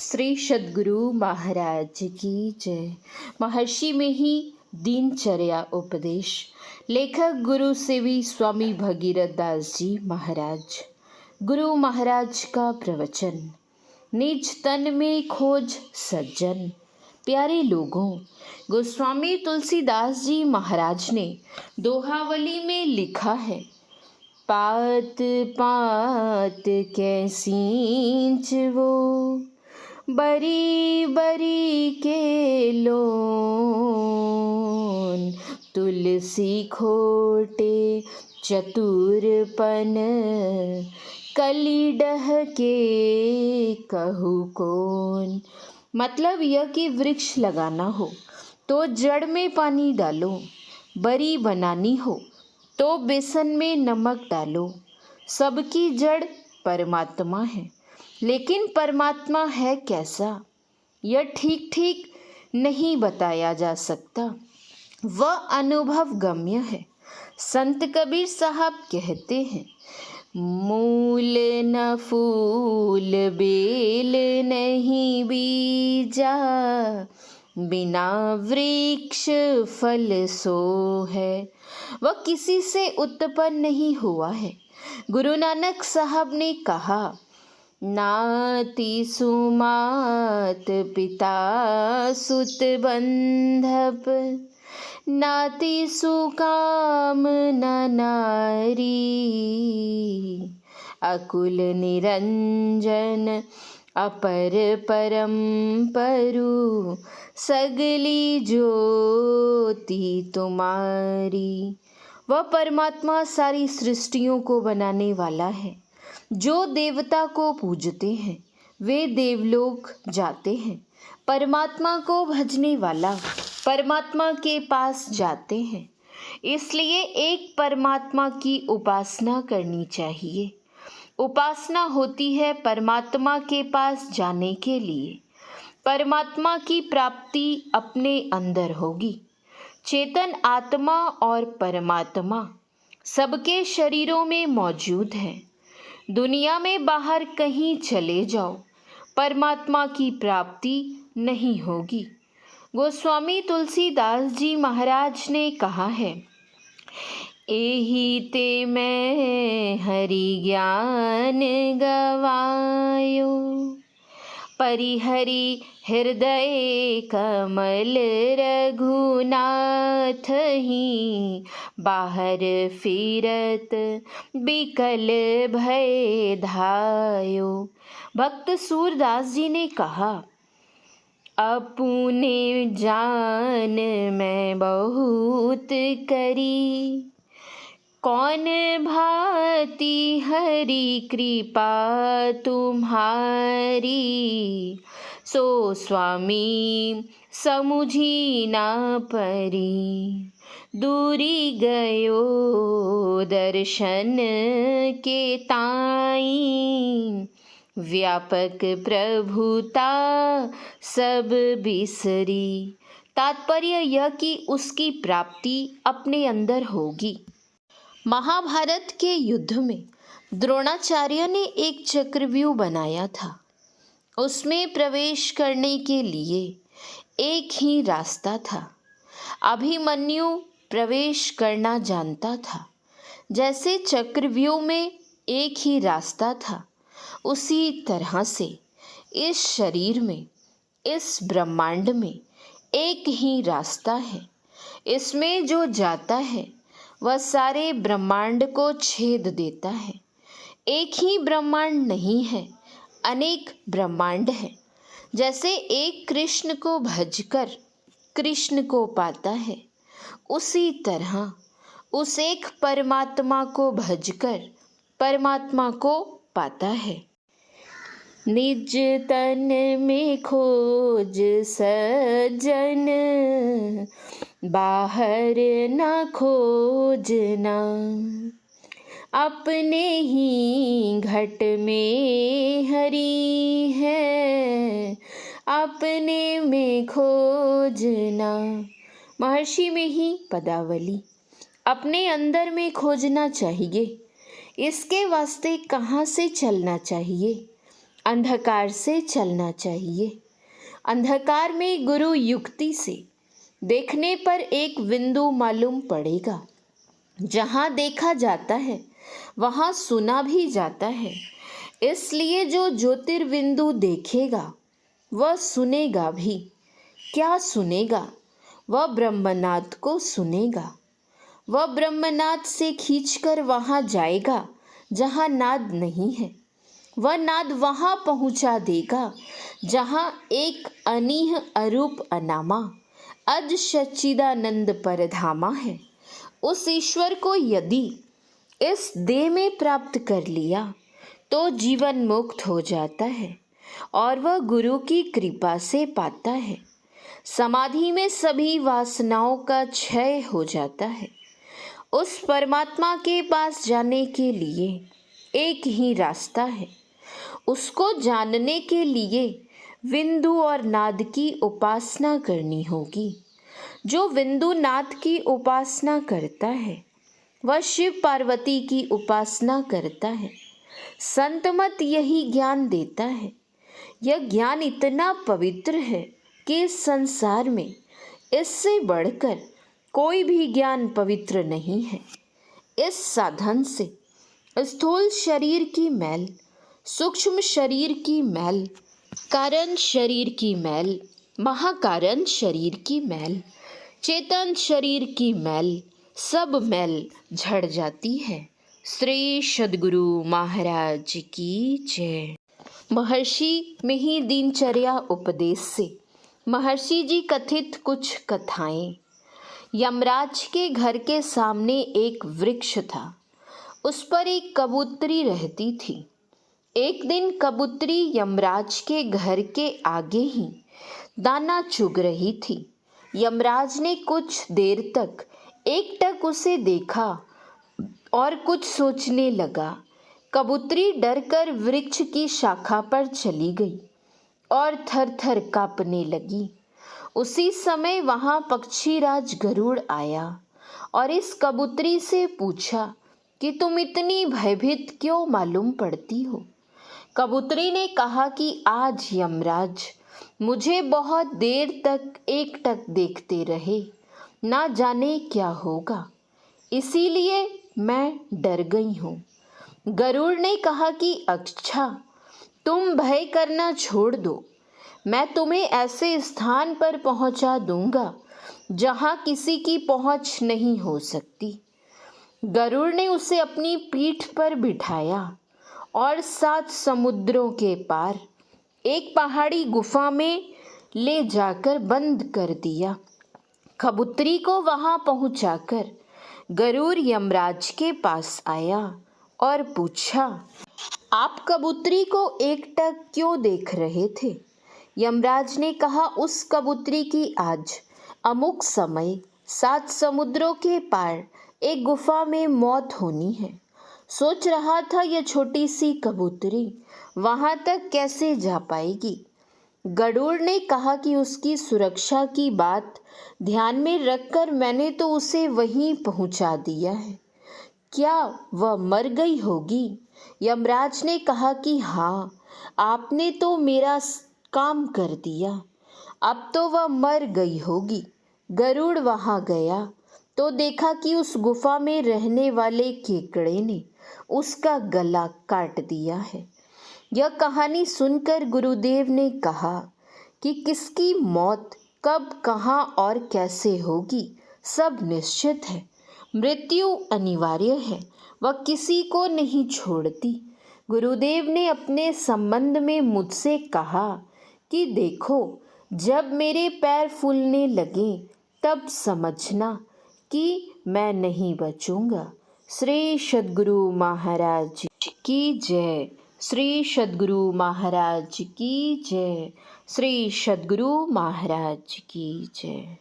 श्री सद्गुरु महाराज की जय। महर्षि में ही दिनचर्या उपदेश। लेखक गुरु सेवी स्वामी भगीरथ दास जी महाराज। गुरु महाराज का प्रवचन। निज तन में खोज सज्जन। प्यारे लोगों, गोस्वामी तुलसीदास जी महाराज ने दोहावली में लिखा है, पात पात कैसींच वो, बरी बरी के लोन, तुलसी खोटे चतुरपन, कली डह के कहू कौन। मतलब यह कि वृक्ष लगाना हो तो जड़ में पानी डालो, बरी बनानी हो तो बेसन में नमक डालो। सबकी जड़ परमात्मा है, लेकिन परमात्मा है कैसा, यह ठीक ठीक नहीं बताया जा सकता। वह अनुभव गम्य है। संत कबीर साहब कहते हैं, मूल न फूल बेल नहीं बीजा, बिना वृक्ष फल सो है। वह किसी से उत्पन्न नहीं हुआ है। गुरु नानक साहब ने कहा, नाति सुमात पिता सुत बंधप, नाति सुकाम न नारी, अकुल निरंजन अपर परम परु, सगली ज्योति तुम्हारी। वह परमात्मा सारी सृष्टियों को बनाने वाला है। जो देवता को पूजते हैं वे देवलोक जाते हैं। परमात्मा को भजने वाला परमात्मा के पास जाते हैं। इसलिए एक परमात्मा की उपासना करनी चाहिए। उपासना होती है परमात्मा के पास जाने के लिए। परमात्मा की प्राप्ति अपने अंदर होगी। चेतन आत्मा और परमात्मा सबके शरीरों में मौजूद है। दुनिया में बाहर कहीं चले जाओ, परमात्मा की प्राप्ति नहीं होगी। गोस्वामी तुलसीदास जी महाराज ने कहा है, एही ते मैं हरि ज्ञान गवायो, परिहरि हृदय कमल रघुनाथ ही, बाहर फिरत बिकल भय धायो। भक्त सूरदास जी ने कहा, अपने जान मैं बहुत करी, कौन भाती हरि कृपा तुम्हारी, सो स्वामी समुझी ना परी, दूरी गयो दर्शन के ताई, व्यापक प्रभुता सब बिसरी। तात्पर्य यह कि उसकी प्राप्ति अपने अंदर होगी। महाभारत के युद्ध में द्रोणाचार्य ने एक चक्रव्यूह बनाया था। उसमें प्रवेश करने के लिए एक ही रास्ता था। अभिमन्यु प्रवेश करना जानता था। जैसे चक्रव्यूह में एक ही रास्ता था, उसी तरह से इस शरीर में, इस ब्रह्मांड में एक ही रास्ता है। इसमें जो जाता है वह सारे ब्रह्मांड को छेद देता है। एक ही ब्रह्मांड नहीं है, अनेक ब्रह्मांड है। जैसे एक कृष्ण को भजकर कृष्ण को पाता है, उसी तरह उस एक परमात्मा को भजकर परमात्मा को पाता है। निज तन में खोज सज्जन, बाहर न खोजना, अपने ही घट में हरि है, अपने में खोजना। महर्षि में ही पदावली। अपने अंदर में खोजना चाहिए। इसके वास्ते कहाँ से चलना चाहिए? अंधकार से चलना चाहिए। अंधकार में गुरु युक्ति से देखने पर एक बिंदु मालूम पड़ेगा। जहाँ देखा जाता है वहाँ सुना भी जाता है। इसलिए जो ज्योतिर्बिंदु देखेगा वह सुनेगा भी। क्या सुनेगा? वह ब्रह्मनाद को सुनेगा। वह ब्रह्मनाद से खींचकर वहाँ जाएगा जहाँ नाद नहीं है। वह नाद वहाँ पहुँचा देगा जहाँ एक अनीह अरूप अनामा अज सच्चिदानंद परधामा है। उस ईश्वर को यदि इस देह में प्राप्त कर लिया तो जीवन मुक्त हो जाता है और वह गुरु की कृपा से पाता है। समाधि में सभी वासनाओं का क्षय हो जाता है। उस परमात्मा के पास जाने के लिए एक ही रास्ता है। उसको जानने के लिए विंदु और नाद की उपासना करनी होगी। जो विंदु नाद की उपासना करता है वह शिव पार्वती की उपासना करता है। संत मत यही ज्ञान देता है। यह ज्ञान इतना पवित्र है कि इस संसार में इससे बढ़कर कोई भी ज्ञान पवित्र नहीं है। इस साधन से स्थूल शरीर की मैल, सूक्ष्म शरीर की मैल, कारण शरीर की मैल, महाकारण शरीर की मैल, चेतन शरीर की मैल, सब मैल झड़ जाती है। श्री सद्गुरु महाराज की जय। महर्षि में ही दिनचर्या उपदेश से महर्षि जी कथित कुछ कथाएं। यमराज के घर के सामने एक वृक्ष था। उस पर एक कबूतरी रहती थी। एक दिन कबूतरी यमराज के घर के आगे ही दाना चुग रही थी। यमराज ने कुछ देर तक एकटक उसे देखा और कुछ सोचने लगा। कबूतरी डरकर वृक्ष की शाखा पर चली गई और थर थर कांपने लगी। उसी समय वहां पक्षीराज गरुड़ आया और इस कबूतरी से पूछा कि तुम इतनी भयभीत क्यों मालूम पड़ती हो। कबूतरी ने कहा कि आज यमराज मुझे बहुत देर तक एकटक देखते रहे, ना जाने क्या होगा, इसीलिए मैं डर गई हूँ। गरुड़ ने कहा कि अच्छा, तुम भय करना छोड़ दो। मैं तुम्हें ऐसे स्थान पर पहुंचा दूंगा जहां किसी की पहुंच नहीं हो सकती। गरुड़ ने उसे अपनी पीठ पर बिठाया और 7 समुद्रों के पार एक पहाड़ी गुफा में ले जाकर बंद कर दिया। कबूतरी को वहां पहुंचाकर गरुड़ यमराज के पास आया और पूछा, आप कबूतरी को एकटक क्यों देख रहे थे? यमराज ने कहा, उस कबूतरी की आज अमुक समय 7 समुद्रों के पार एक गुफा में मौत होनी है। सोच रहा था यह छोटी सी कबूतरी वहां तक कैसे जा पाएगी। गरुड़ ने कहा कि उसकी सुरक्षा की बात ध्यान में रखकर मैंने तो उसे वहीं पहुंचा दिया है। क्या वह मर गई होगी? यमराज ने कहा कि हाँ, आपने तो मेरा काम कर दिया। अब तो वह मर गई होगी। गरुड़ वहां गया तो देखा कि उस गुफा में रहने वाले केकड़े ने उसका गला काट दिया है। यह कहानी सुनकर गुरुदेव ने कहा कि किसकी मौत कब, कहाँ और कैसे होगी सब निश्चित है। मृत्यु अनिवार्य है, वह किसी को नहीं छोड़ती। गुरुदेव ने अपने संबंध में मुझसे कहा कि देखो, जब मेरे पैर फूलने लगे तब समझना कि मैं नहीं बचूंगा। श्री सद्गुरु महाराज की जय। श्री सद्गुरु महाराज की जय। श्री सद्गुरु महाराज की जय।